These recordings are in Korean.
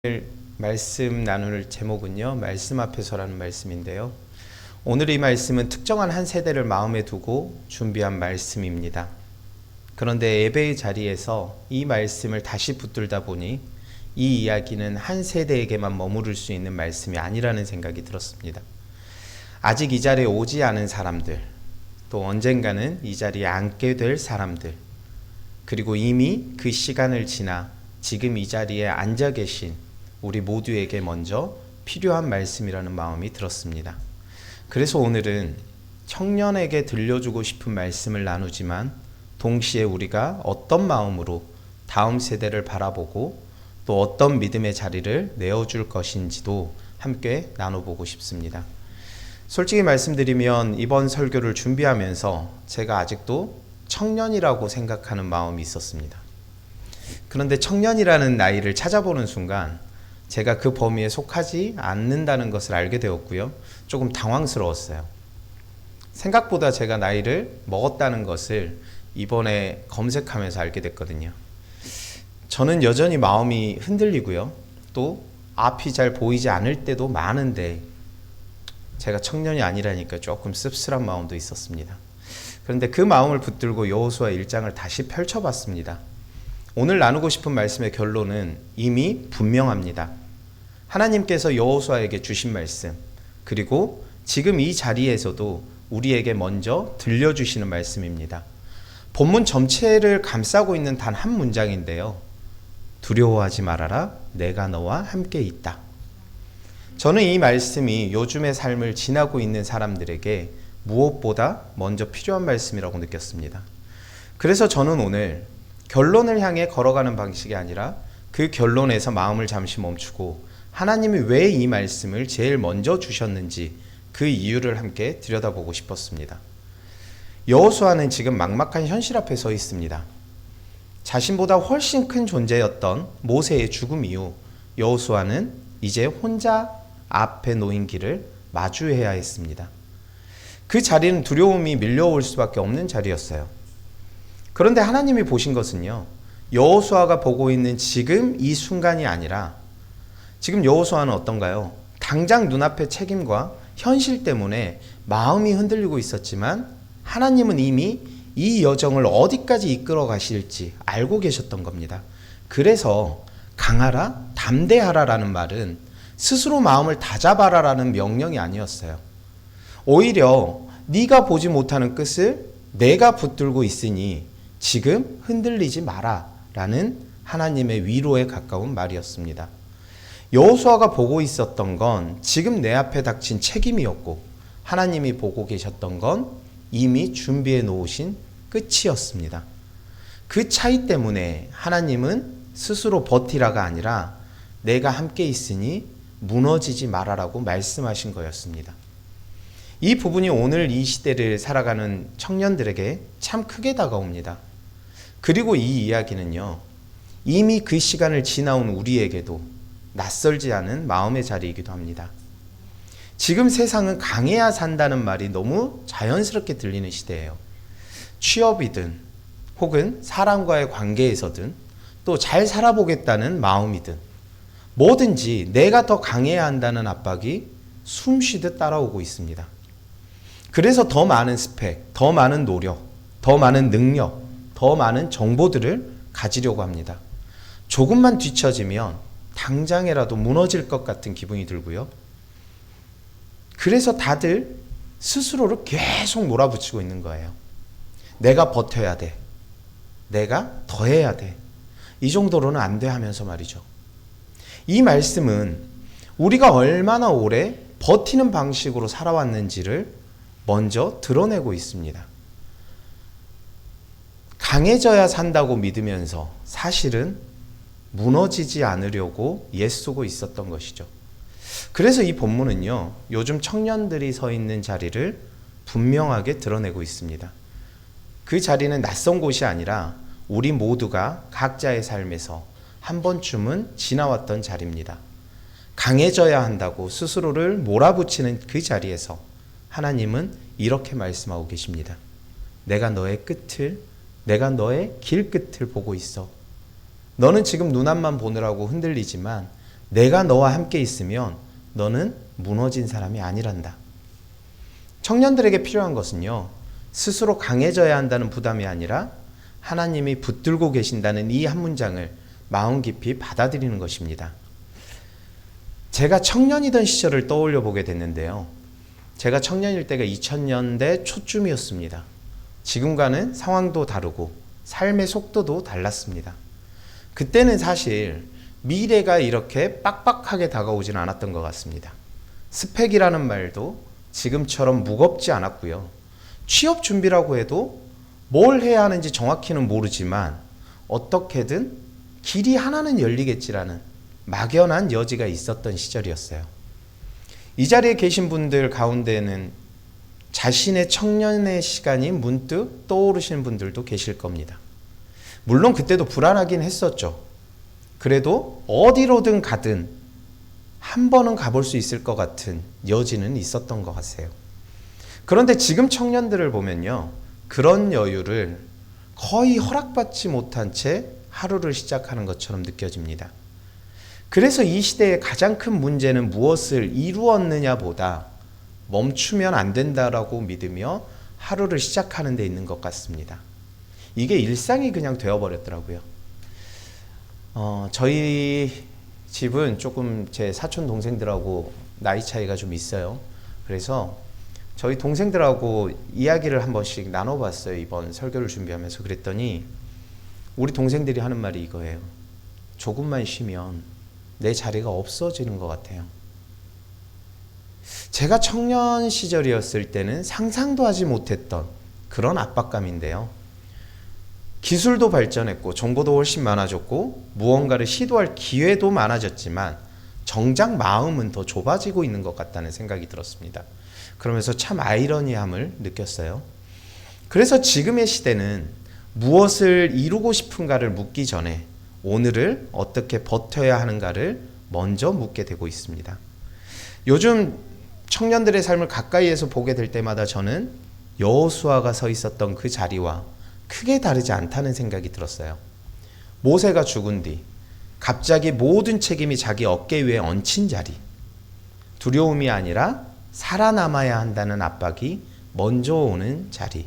오늘 말씀 나눌 제목은요, 말씀 앞에서라는 말씀인데요. 오늘 이 말씀은 특정한 한 세대를 마음에 두고 준비한 말씀입니다. 그런데 예배의 자리에서 이 말씀을 다시 붙들다 보니 이 이야기는 한 세대에게만 머무를 수 있는 말씀이 아니라는 생각이 들었습니다. 아직 이 자리에 오지 않은 사람들, 또 언젠가는 이 자리에 앉게 될 사람들, 그리고 이미 그 시간을 지나 지금 이 자리에 앉아 계신 우리 모두에게 먼저 필요한 말씀이라는 마음이 들었습니다. 그래서 오늘은 청년에게 들려주고 싶은 말씀을 나누지만 동시에 우리가 어떤 마음으로 다음 세대를 바라보고 또 어떤 믿음의 자리를 내어줄 것인지도 함께 나눠보고 싶습니다. 솔직히 말씀드리면 이번 설교를 준비하면서 제가 아직도 청년이라고 생각하는 마음이 있었습니다. 그런데 청년이라는 나이를 찾아보는 순간 제가 그 범위에 속하지 않는다는 것을 알게 되었고요. 조금 당황스러웠어요. 생각보다 제가 나이를 먹었다는 것을 이번에 검색하면서 알게 됐거든요. 저는 여전히 마음이 흔들리고요. 또 앞이 잘 보이지 않을 때도 많은데 제가 청년이 아니라니까 조금 씁쓸한 마음도 있었습니다. 그런데 그 마음을 붙들고 여호수아 1장을 다시 펼쳐봤습니다. 오늘 나누고 싶은 말씀의 결론은 이미 분명합니다. 하나님께서 여호수아에게 주신 말씀, 그리고 지금 이 자리에서도 우리에게 먼저 들려주시는 말씀입니다. 본문 전체를 감싸고 있는 단 한 문장인데요. 두려워하지 말아라, 내가 너와 함께 있다. 저는 이 말씀이 요즘의 삶을 지나고 있는 사람들에게 무엇보다 먼저 필요한 말씀이라고 느꼈습니다. 그래서 저는 오늘 결론을 향해 걸어가는 방식이 아니라 그 결론에서 마음을 잠시 멈추고 하나님이 왜 이 말씀을 제일 먼저 주셨는지 그 이유를 함께 들여다보고 싶었습니다. 여호수아는 지금 막막한 현실 앞에 서 있습니다. 자신보다 훨씬 큰 존재였던 모세의 죽음 이후 여호수아는 이제 혼자 앞에 놓인 길을 마주해야 했습니다. 그 자리는 두려움이 밀려올 수밖에 없는 자리였어요. 그런데 하나님이 보신 것은요, 여호수아가 보고 있는 지금 이 순간이 아니라 지금 여호수아는 어떤가요? 당장 눈앞의 책임과 현실 때문에 마음이 흔들리고 있었지만 하나님은 이미 이 여정을 어디까지 이끌어 가실지 알고 계셨던 겁니다. 그래서 강하라, 담대하라라는 말은 스스로 마음을 다잡아라라는 명령이 아니었어요. 오히려 네가 보지 못하는 끝을 내가 붙들고 있으니 지금 흔들리지 마라 라는 하나님의 위로에 가까운 말이었습니다. 여호수아가 보고 있었던 건 지금 내 앞에 닥친 책임이었고 하나님이 보고 계셨던 건 이미 준비해 놓으신 끝이었습니다. 그 차이 때문에 하나님은 스스로 버티라가 아니라 내가 함께 있으니 무너지지 말아라고 말씀하신 거였습니다. 이 부분이 오늘 이 시대를 살아가는 청년들에게 참 크게 다가옵니다. 그리고 이 이야기는요, 이미 그 시간을 지나온 우리에게도 낯설지 않은 마음의 자리이기도 합니다. 지금 세상은 강해야 산다는 말이 너무 자연스럽게 들리는 시대예요. 취업이든 혹은 사람과의 관계에서든 또 잘 살아보겠다는 마음이든 뭐든지 내가 더 강해야 한다는 압박이 숨쉬듯 따라오고 있습니다. 그래서 더 많은 스펙, 더 많은 노력, 더 많은 능력, 더 많은 정보들을 가지려고 합니다. 조금만 뒤처지면 당장이라도 무너질 것 같은 기분이 들고요. 그래서 다들 스스로를 계속 몰아붙이고 있는 거예요. 내가 버텨야 돼. 내가 더 해야 돼. 이 정도로는 안 돼 하면서 말이죠. 이 말씀은 우리가 얼마나 오래 버티는 방식으로 살아왔는지를 먼저 드러내고 있습니다. 강해져야 산다고 믿으면서 사실은 무너지지 않으려고 애쓰고 있었던 것이죠. 그래서 이 본문은요, 요즘 청년들이 서 있는 자리를 분명하게 드러내고 있습니다. 그 자리는 낯선 곳이 아니라 우리 모두가 각자의 삶에서 한 번쯤은 지나왔던 자리입니다. 강해져야 한다고 스스로를 몰아붙이는 그 자리에서 하나님은 이렇게 말씀하고 계십니다. 내가 너의 끝을, 내가 너의 길 끝을 보고 있어. 너는 지금 눈앞만 보느라고 흔들리지만 내가 너와 함께 있으면 너는 무너진 사람이 아니란다. 청년들에게 필요한 것은요, 스스로 강해져야 한다는 부담이 아니라 하나님이 붙들고 계신다는 이 한 문장을 마음 깊이 받아들이는 것입니다. 제가 청년이던 시절을 떠올려 보게 됐는데요. 제가 청년일 때가 2000년대 초쯤이었습니다. 지금과는 상황도 다르고 삶의 속도도 달랐습니다. 그때는 사실 미래가 이렇게 빡빡하게 다가오진 않았던 것 같습니다. 스펙이라는 말도 지금처럼 무겁지 않았고요. 취업 준비라고 해도 뭘 해야 하는지 정확히는 모르지만 어떻게든 길이 하나는 열리겠지라는 막연한 여지가 있었던 시절이었어요. 이 자리에 계신 분들 가운데는 자신의 청년의 시간이 문득 떠오르시는 분들도 계실 겁니다. 물론 그때도 불안하긴 했었죠. 그래도 어디로든 가든 한 번은 가볼 수 있을 것 같은 여지는 있었던 것 같아요. 그런데 지금 청년들을 보면요, 그런 여유를 거의 허락받지 못한 채 하루를 시작하는 것처럼 느껴집니다. 그래서 이 시대의 가장 큰 문제는 무엇을 이루었느냐 보다 멈추면 안 된다라고 믿으며 하루를 시작하는 데 있는 것 같습니다. 이게 일상이 그냥 되어버렸더라고요. 저희 집은 조금 제 사촌 동생들하고 나이 차이가 좀 있어요. 그래서 저희 동생들하고 이야기를 한 번씩 나눠봤어요. 이번 설교를 준비하면서. 그랬더니 우리 동생들이 하는 말이 이거예요. 조금만 쉬면 내 자리가 없어지는 것 같아요. 제가 청년 시절이었을 때는 상상도 하지 못했던 그런 압박감인데요. 기술도 발전했고 정보도 훨씬 많아졌고 무언가를 시도할 기회도 많아졌지만 정작 마음은 더 좁아지고 있는 것 같다는 생각이 들었습니다. 그러면서 참 아이러니함을 느꼈어요. 그래서 지금의 시대는 무엇을 이루고 싶은가를 묻기 전에 오늘을 어떻게 버텨야 하는가를 먼저 묻게 되고 있습니다. 요즘 청년들의 삶을 가까이에서 보게 될 때마다 저는 여호수아가 서 있었던 그 자리와 크게 다르지 않다는 생각이 들었어요. 모세가 죽은 뒤 갑자기 모든 책임이 자기 어깨 위에 얹힌 자리. 두려움이 아니라 살아남아야 한다는 압박이 먼저 오는 자리.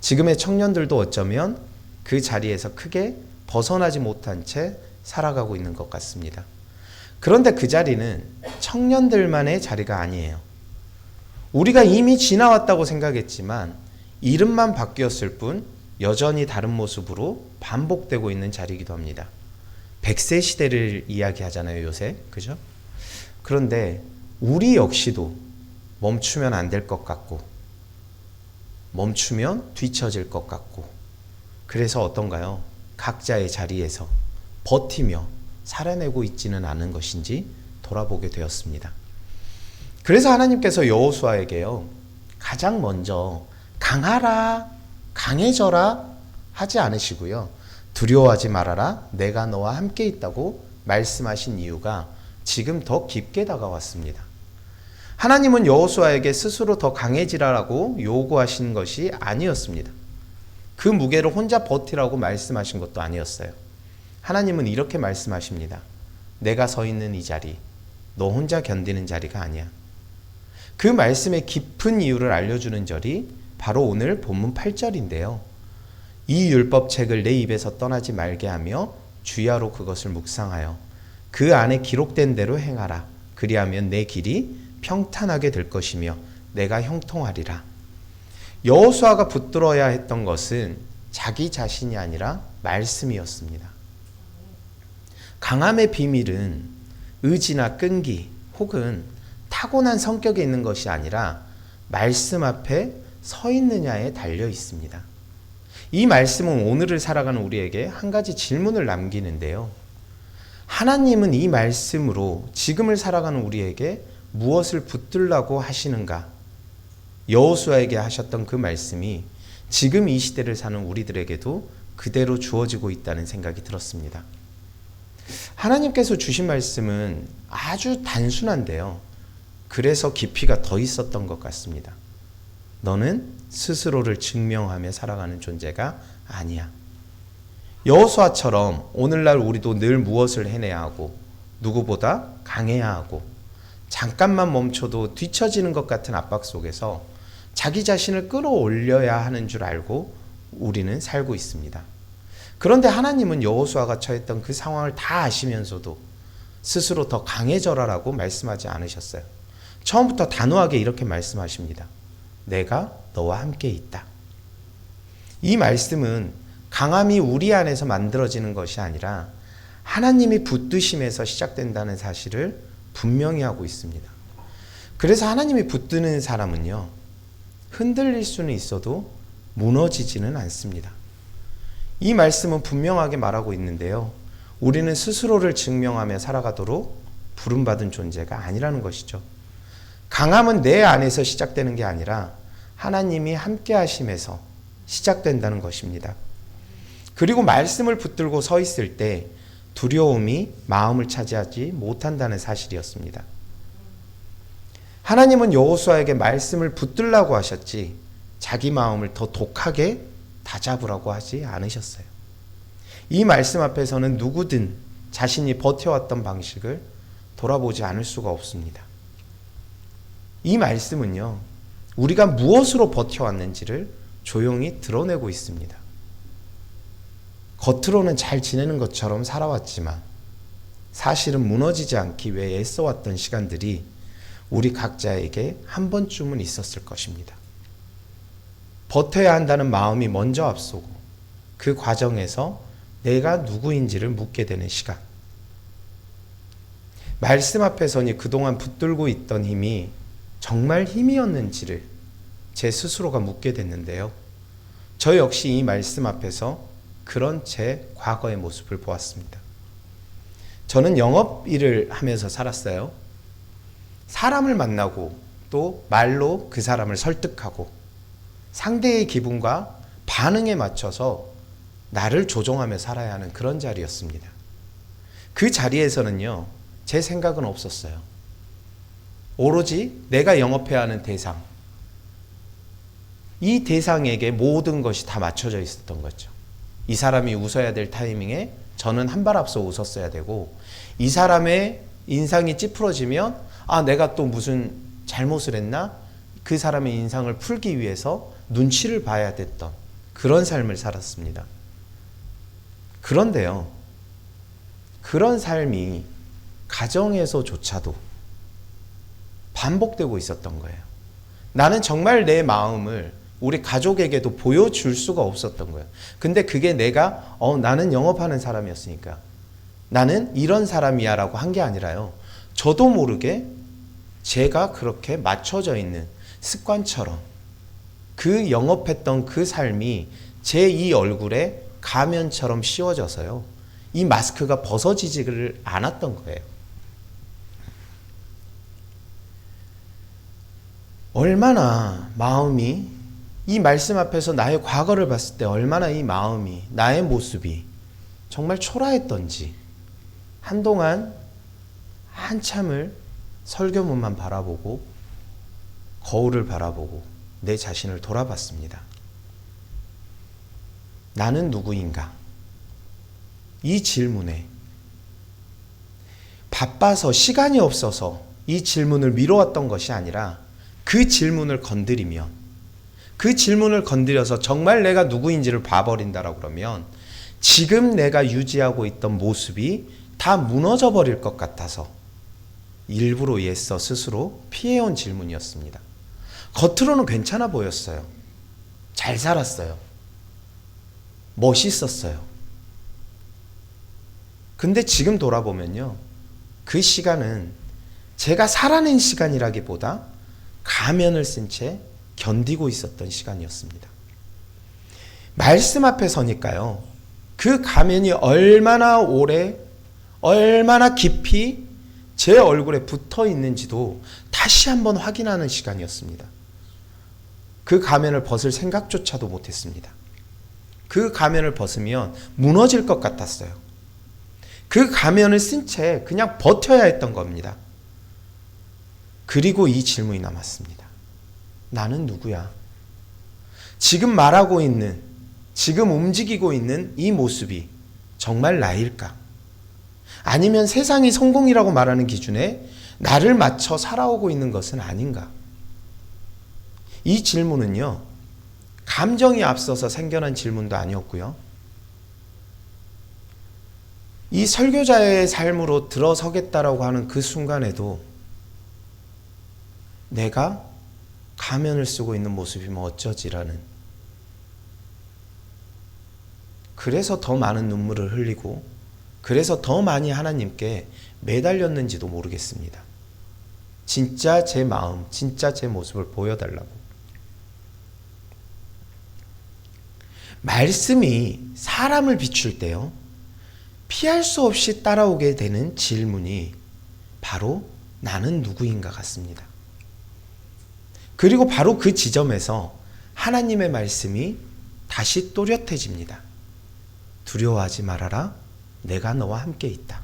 지금의 청년들도 어쩌면 그 자리에서 크게 벗어나지 못한 채 살아가고 있는 것 같습니다. 그런데 그 자리는 청년들만의 자리가 아니에요. 우리가 이미 지나왔다고 생각했지만 이름만 바뀌었을 뿐 여전히 다른 모습으로 반복되고 있는 자리이기도 합니다. 100세 시대를 이야기하잖아요, 요새. 그죠? 그런데 우리 역시도 멈추면 안 될 것 같고 멈추면 뒤처질 것 같고 그래서 어떤가요? 각자의 자리에서 버티며 살아내고 있지는 않은 것인지 돌아보게 되었습니다. 그래서 하나님께서 여호수아에게요, 가장 먼저 강하라, 강해져라 하지 않으시고요, 두려워하지 말아라, 내가 너와 함께 있다고 말씀하신 이유가 지금 더 깊게 다가왔습니다. 하나님은 여호수아에게 스스로 더 강해지라라고 요구하신 것이 아니었습니다. 그 무게를 혼자 버티라고 말씀하신 것도 아니었어요. 하나님은 이렇게 말씀하십니다. 내가 서 있는 이 자리, 너 혼자 견디는 자리가 아니야. 그 말씀의 깊은 이유를 알려주는 절이 바로 오늘 본문 8절인데요. 이 율법책을 내 입에서 떠나지 말게 하며 주야로 그것을 묵상하여 그 안에 기록된 대로 행하라. 그리하면 내 길이 평탄하게 될 것이며 내가 형통하리라. 여호수아가 붙들어야 했던 것은 자기 자신이 아니라 말씀이었습니다. 강함의 비밀은 의지나 끈기 혹은 타고난 성격에 있는 것이 아니라 말씀 앞에 서 있느냐에 달려 있습니다. 이 말씀은 오늘을 살아가는 우리에게 한 가지 질문을 남기는데요. 하나님은 이 말씀으로 지금을 살아가는 우리에게 무엇을 붙들라고 하시는가? 여호수아에게 하셨던 그 말씀이 지금 이 시대를 사는 우리들에게도 그대로 주어지고 있다는 생각이 들었습니다. 하나님께서 주신 말씀은 아주 단순한데요. 그래서 깊이가 더 있었던 것 같습니다. 너는 스스로를 증명하며 살아가는 존재가 아니야. 여호수아처럼 오늘날 우리도 늘 무엇을 해내야 하고 누구보다 강해야 하고 잠깐만 멈춰도 뒤처지는 것 같은 압박 속에서 자기 자신을 끌어올려야 하는 줄 알고 우리는 살고 있습니다. 그런데 하나님은 여호수아가 처했던 그 상황을 다 아시면서도 스스로 더 강해져라라고 말씀하지 않으셨어요. 처음부터 단호하게 이렇게 말씀하십니다. 내가 너와 함께 있다. 이 말씀은 강함이 우리 안에서 만들어지는 것이 아니라 하나님이 붙드심에서 시작된다는 사실을 분명히 하고 있습니다. 그래서 하나님이 붙드는 사람은요, 흔들릴 수는 있어도 무너지지는 않습니다. 이 말씀은 분명하게 말하고 있는데요, 우리는 스스로를 증명하며 살아가도록 부름받은 존재가 아니라는 것이죠. 강함은 내 안에서 시작되는 게 아니라 하나님이 함께 하심에서 시작된다는 것입니다. 그리고 말씀을 붙들고 서 있을 때 두려움이 마음을 차지하지 못한다는 사실이었습니다. 하나님은 여호수아에게 말씀을 붙들라고 하셨지 자기 마음을 더 독하게 다잡으라고 하지 않으셨어요. 이 말씀 앞에서는 누구든 자신이 버텨왔던 방식을 돌아보지 않을 수가 없습니다. 이 말씀은요, 우리가 무엇으로 버텨왔는지를 조용히 드러내고 있습니다. 겉으로는 잘 지내는 것처럼 살아왔지만 사실은 무너지지 않기 위해 애써왔던 시간들이 우리 각자에게 한 번쯤은 있었을 것입니다. 버텨야 한다는 마음이 먼저 앞서고 그 과정에서 내가 누구인지를 묻게 되는 시간. 말씀 앞에 서니 그동안 붙들고 있던 힘이 정말 힘이었는지를 제 스스로가 묻게 됐는데요. 저 역시 이 말씀 앞에서 그런 제 과거의 모습을 보았습니다. 저는 영업 일을 하면서 살았어요. 사람을 만나고 또 말로 그 사람을 설득하고 상대의 기분과 반응에 맞춰서 나를 조종하며 살아야 하는 그런 자리였습니다. 그 자리에서는요, 제 생각은 없었어요. 오로지 내가 영업해야 하는 대상, 이 대상에게 모든 것이 다 맞춰져 있었던 거죠. 이 사람이 웃어야 될 타이밍에 저는 한 발 앞서 웃었어야 되고, 이 사람의 인상이 찌푸러지면 내가 또 무슨 잘못을 했나? 그 사람의 인상을 풀기 위해서 눈치를 봐야 됐던 그런 삶을 살았습니다. 그런데요, 그런 삶이 가정에서조차도 반복되고 있었던 거예요. 나는 정말 내 마음을 우리 가족에게도 보여줄 수가 없었던 거예요. 근데 그게 내가 나는 영업하는 사람이었으니까 나는 이런 사람이야 라고 한 게 아니라요, 저도 모르게 제가 그렇게 맞춰져 있는 습관처럼 그 영업했던 그 삶이 제 이 얼굴에 가면처럼 씌워져서요, 이 마스크가 벗어지지를 않았던 거예요. 얼마나 마음이, 이 말씀 앞에서 나의 과거를 봤을 때 얼마나 이 마음이, 나의 모습이 정말 초라했던지 한동안 한참을 설교문만 바라보고 거울을 바라보고 내 자신을 돌아봤습니다. 나는 누구인가? 이 질문에 바빠서 시간이 없어서 이 질문을 미뤄왔던 것이 아니라 그 질문을 건드리면, 그 질문을 건드려서 정말 내가 누구인지를 봐버린다라고 그러면 지금 내가 유지하고 있던 모습이 다 무너져 버릴 것 같아서 일부러 애써 스스로 피해온 질문이었습니다. 겉으로는 괜찮아 보였어요. 잘 살았어요. 멋있었어요. 근데 지금 돌아보면요, 그 시간은 제가 살아낸 시간이라기보다 가면을 쓴 채 견디고 있었던 시간이었습니다. 말씀 앞에 서니까요, 그 가면이 얼마나 오래, 얼마나 깊이 제 얼굴에 붙어 있는지도 다시 한번 확인하는 시간이었습니다. 그 가면을 벗을 생각조차도 못했습니다. 그 가면을 벗으면 무너질 것 같았어요. 그 가면을 쓴 채 그냥 버텨야 했던 겁니다. 그리고 이 질문이 남았습니다. 나는 누구야? 지금 말하고 있는, 지금 움직이고 있는 이 모습이 정말 나일까? 아니면 세상이 성공이라고 말하는 기준에 나를 맞춰 살아오고 있는 것은 아닌가? 이 질문은요, 감정이 앞서서 생겨난 질문도 아니었고요. 이 설교자의 삶으로 들어서겠다라고 하는 그 순간에도 내가 가면을 쓰고 있는 모습이면 어쩌지라는, 그래서 더 많은 눈물을 흘리고 그래서 더 많이 하나님께 매달렸는지도 모르겠습니다. 진짜 제 마음, 진짜 제 모습을 보여달라고. 말씀이 사람을 비출 때요, 피할 수 없이 따라오게 되는 질문이 바로 나는 누구인가 같습니다. 그리고 바로 그 지점에서 하나님의 말씀이 다시 또렷해집니다. 두려워하지 말아라. 내가 너와 함께 있다.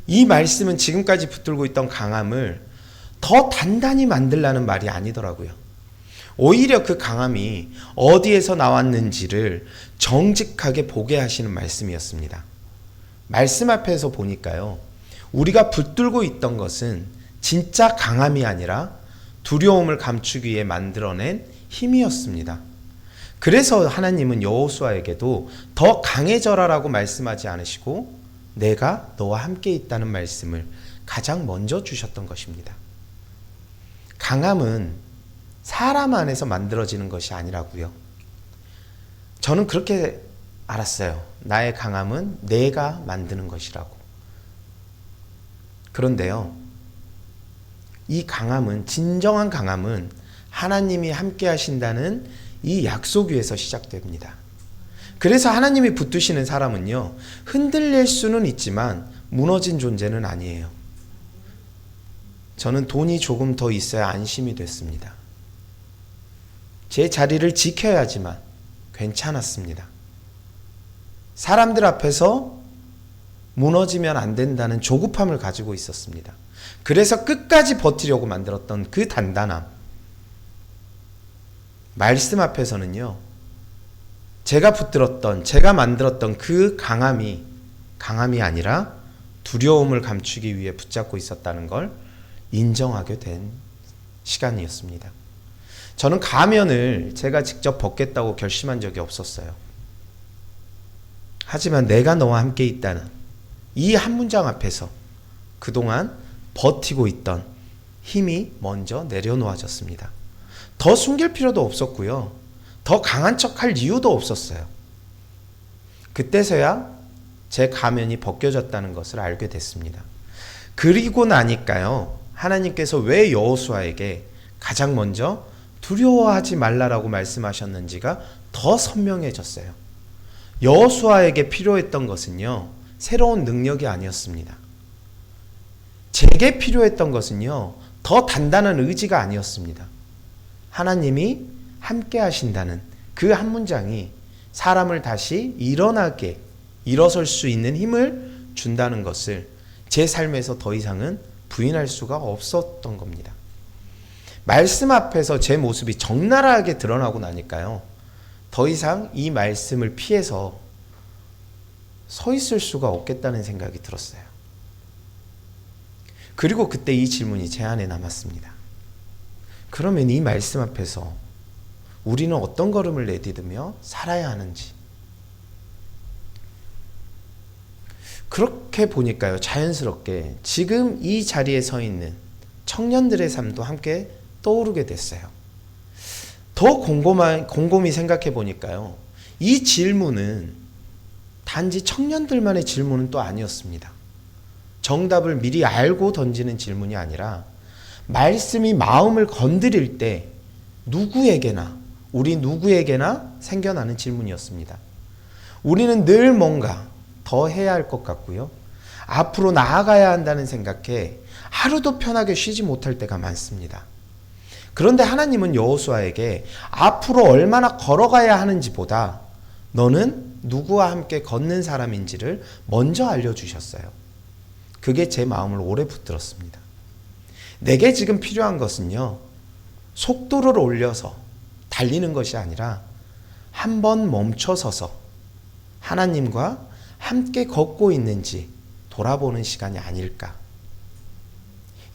이 말씀은 지금까지 붙들고 있던 강함을 더 단단히 만들라는 말이 아니더라고요. 오히려 그 강함이 어디에서 나왔는지를 정직하게 보게 하시는 말씀이었습니다. 말씀 앞에서 보니까요, 우리가 붙들고 있던 것은 진짜 강함이 아니라 두려움을 감추기 위해 만들어낸 힘이었습니다. 그래서 하나님은 여호수아에게도 더 강해져라라고 말씀하지 않으시고 내가 너와 함께 있다는 말씀을 가장 먼저 주셨던 것입니다. 강함은 사람 안에서 만들어지는 것이 아니라고요. 저는 그렇게 알았어요. 나의 강함은 내가 만드는 것이라고. 그런데요, 이 강함은, 진정한 강함은 하나님이 함께 하신다는 이 약속 위에서 시작됩니다. 그래서 하나님이 붙드시는 사람은요, 흔들릴 수는 있지만 무너진 존재는 아니에요. 저는 돈이 조금 더 있어야 안심이 됐습니다. 제 자리를 지켜야지만 괜찮았습니다. 사람들 앞에서 무너지면 안 된다는 조급함을 가지고 있었습니다. 그래서 끝까지 버티려고 만들었던 그 단단함. 말씀 앞에서는요, 제가 붙들었던, 제가 만들었던 그 강함이 아니라 두려움을 감추기 위해 붙잡고 있었다는 걸 인정하게 된 시간이었습니다. 저는 가면을 제가 직접 벗겠다고 결심한 적이 없었어요. 하지만 내가 너와 함께 있다는 이 한 문장 앞에서 그동안 버티고 있던 힘이 먼저 내려놓아졌습니다. 더 숨길 필요도 없었고요. 더 강한 척할 이유도 없었어요. 그때서야 제 가면이 벗겨졌다는 것을 알게 됐습니다. 그리고 나니까요, 하나님께서 왜 여호수아에게 가장 먼저 두려워하지 말라라고 말씀하셨는지가 더 선명해졌어요. 여호수아에게 필요했던 것은요, 새로운 능력이 아니었습니다. 제게 필요했던 것은요, 더 단단한 의지가 아니었습니다. 하나님이 함께 하신다는 그 한 문장이 사람을 다시 일어설 수 있는 힘을 준다는 것을 제 삶에서 더 이상은 부인할 수가 없었던 겁니다. 말씀 앞에서 제 모습이 적나라하게 드러나고 나니까요, 더 이상 이 말씀을 피해서 서 있을 수가 없겠다는 생각이 들었어요. 그리고 그때 이 질문이 제 안에 남았습니다. 그러면 이 말씀 앞에서 우리는 어떤 걸음을 내디디며 살아야 하는지. 그렇게 보니까요, 자연스럽게 지금 이 자리에 서 있는 청년들의 삶도 함께 떠오르게 됐어요. 더 곰곰이 생각해 보니까요, 이 질문은 단지 청년들만의 질문은 또 아니었습니다. 정답을 미리 알고 던지는 질문이 아니라 말씀이 마음을 건드릴 때 우리 누구에게나 생겨나는 질문이었습니다. 우리는 늘 뭔가 더 해야 할 것 같고요, 앞으로 나아가야 한다는 생각에 하루도 편하게 쉬지 못할 때가 많습니다. 그런데 하나님은 여호수아에게 앞으로 얼마나 걸어가야 하는지보다 너는 누구와 함께 걷는 사람인지를 먼저 알려주셨어요. 그게 제 마음을 오래 붙들었습니다. 내게 지금 필요한 것은요, 속도를 올려서 달리는 것이 아니라 한번 멈춰서서 하나님과 함께 걷고 있는지 돌아보는 시간이 아닐까.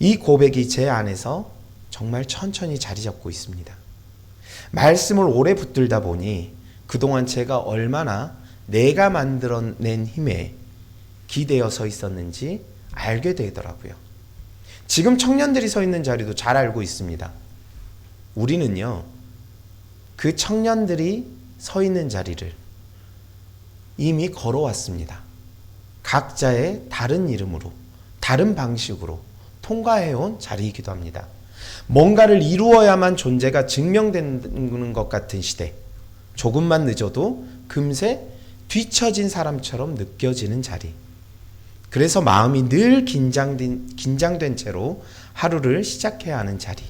이 고백이 제 안에서 정말 천천히 자리 잡고 있습니다. 말씀을 오래 붙들다 보니 그동안 제가 얼마나 내가 만들어낸 힘에 기대어 서 있었는지 알게 되더라고요. 지금 청년들이 서 있는 자리도 잘 알고 있습니다. 우리는요, 그 청년들이 서 있는 자리를 이미 걸어왔습니다. 각자의 다른 이름으로, 다른 방식으로 통과해온 자리이기도 합니다. 뭔가를 이루어야만 존재가 증명되는 것 같은 시대, 조금만 늦어도 금세 뒤처진 사람처럼 느껴지는 자리. 그래서 마음이 늘 긴장된 채로 하루를 시작해야 하는 자리.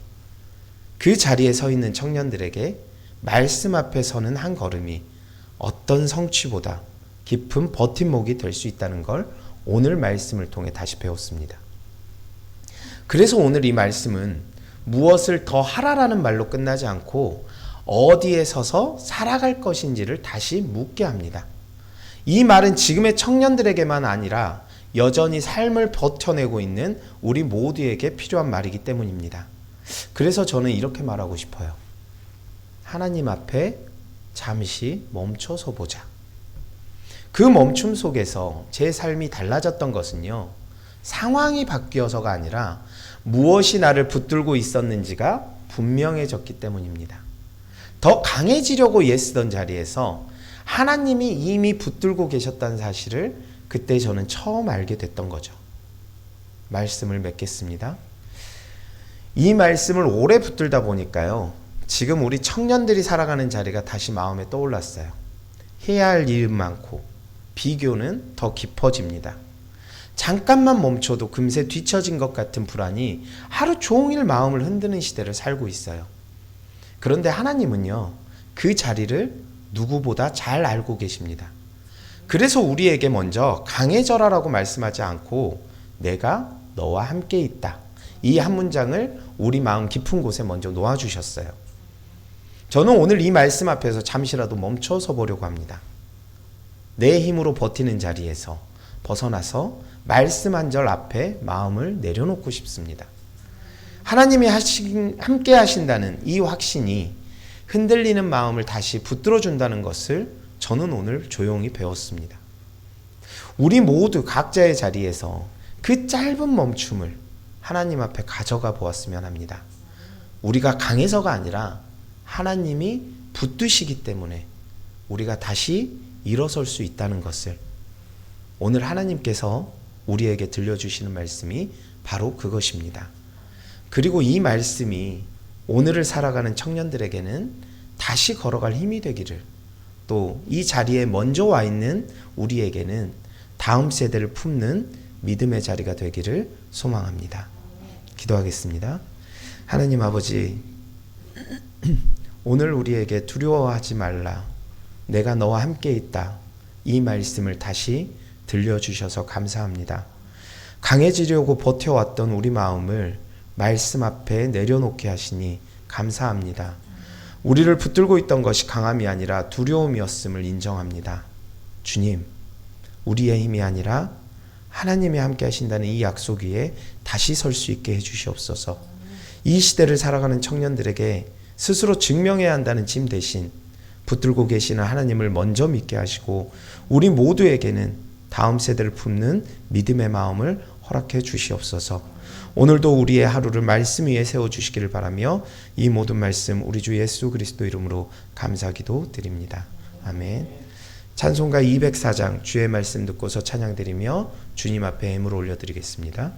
그 자리에 서 있는 청년들에게 말씀 앞에 서는 한 걸음이 어떤 성취보다 깊은 버팀목이 될 수 있다는 걸 오늘 말씀을 통해 다시 배웠습니다. 그래서 오늘 이 말씀은 무엇을 더 하라라는 말로 끝나지 않고 어디에 서서 살아갈 것인지를 다시 묻게 합니다. 이 말은 지금의 청년들에게만 아니라 여전히 삶을 버텨내고 있는 우리 모두에게 필요한 말이기 때문입니다. 그래서 저는 이렇게 말하고 싶어요. 하나님 앞에 잠시 멈춰서 보자. 그 멈춤 속에서 제 삶이 달라졌던 것은요, 상황이 바뀌어서가 아니라 무엇이 나를 붙들고 있었는지가 분명해졌기 때문입니다. 더 강해지려고 애쓰던 자리에서 하나님이 이미 붙들고 계셨다는 사실을 그때 저는 처음 알게 됐던 거죠. 말씀을 맺겠습니다. 이 말씀을 오래 붙들다 보니까요, 지금 우리 청년들이 살아가는 자리가 다시 마음에 떠올랐어요. 해야 할 일은 많고 비교는 더 깊어집니다. 잠깐만 멈춰도 금세 뒤처진 것 같은 불안이 하루 종일 마음을 흔드는 시대를 살고 있어요. 그런데 하나님은요, 그 자리를 누구보다 잘 알고 계십니다. 그래서 우리에게 먼저 강해져라라고 말씀하지 않고 내가 너와 함께 있다. 이 한 문장을 우리 마음 깊은 곳에 먼저 놓아주셨어요. 저는 오늘 이 말씀 앞에서 잠시라도 멈춰서 보려고 합니다. 내 힘으로 버티는 자리에서 벗어나서 말씀 한 절 앞에 마음을 내려놓고 싶습니다. 하나님이 함께 하신다는 이 확신이 흔들리는 마음을 다시 붙들어준다는 것을 저는 오늘 조용히 배웠습니다. 우리 모두 각자의 자리에서 그 짧은 멈춤을 하나님 앞에 가져가 보았으면 합니다. 우리가 강해서가 아니라 하나님이 붙드시기 때문에 우리가 다시 일어설 수 있다는 것을 오늘 하나님께서 우리에게 들려주시는 말씀이 바로 그것입니다. 그리고 이 말씀이 오늘을 살아가는 청년들에게는 다시 걸어갈 힘이 되기를, 또 이 자리에 먼저 와 있는 우리에게는 다음 세대를 품는 믿음의 자리가 되기를 소망합니다. 기도하겠습니다. 하나님 아버지, 오늘 우리에게 두려워하지 말라, 내가 너와 함께 있다, 이 말씀을 다시 들려주셔서 감사합니다. 강해지려고 버텨왔던 우리 마음을 말씀 앞에 내려놓게 하시니 감사합니다. 우리를 붙들고 있던 것이 강함이 아니라 두려움이었음을 인정합니다. 주님, 우리의 힘이 아니라 하나님이 함께 하신다는 이 약속 위에 다시 설 수 있게 해주시옵소서. 이 시대를 살아가는 청년들에게 스스로 증명해야 한다는 짐 대신 붙들고 계시는 하나님을 먼저 믿게 하시고 우리 모두에게는 다음 세대를 품는 믿음의 마음을 허락해 주시옵소서. 오늘도 우리의 하루를 말씀 위에 세워주시기를 바라며 이 모든 말씀 우리 주 예수 그리스도 이름으로 감사기도 드립니다. 아멘. 찬송가 204장 주의 말씀 듣고서 찬양드리며 주님 앞에 예물 올려드리겠습니다.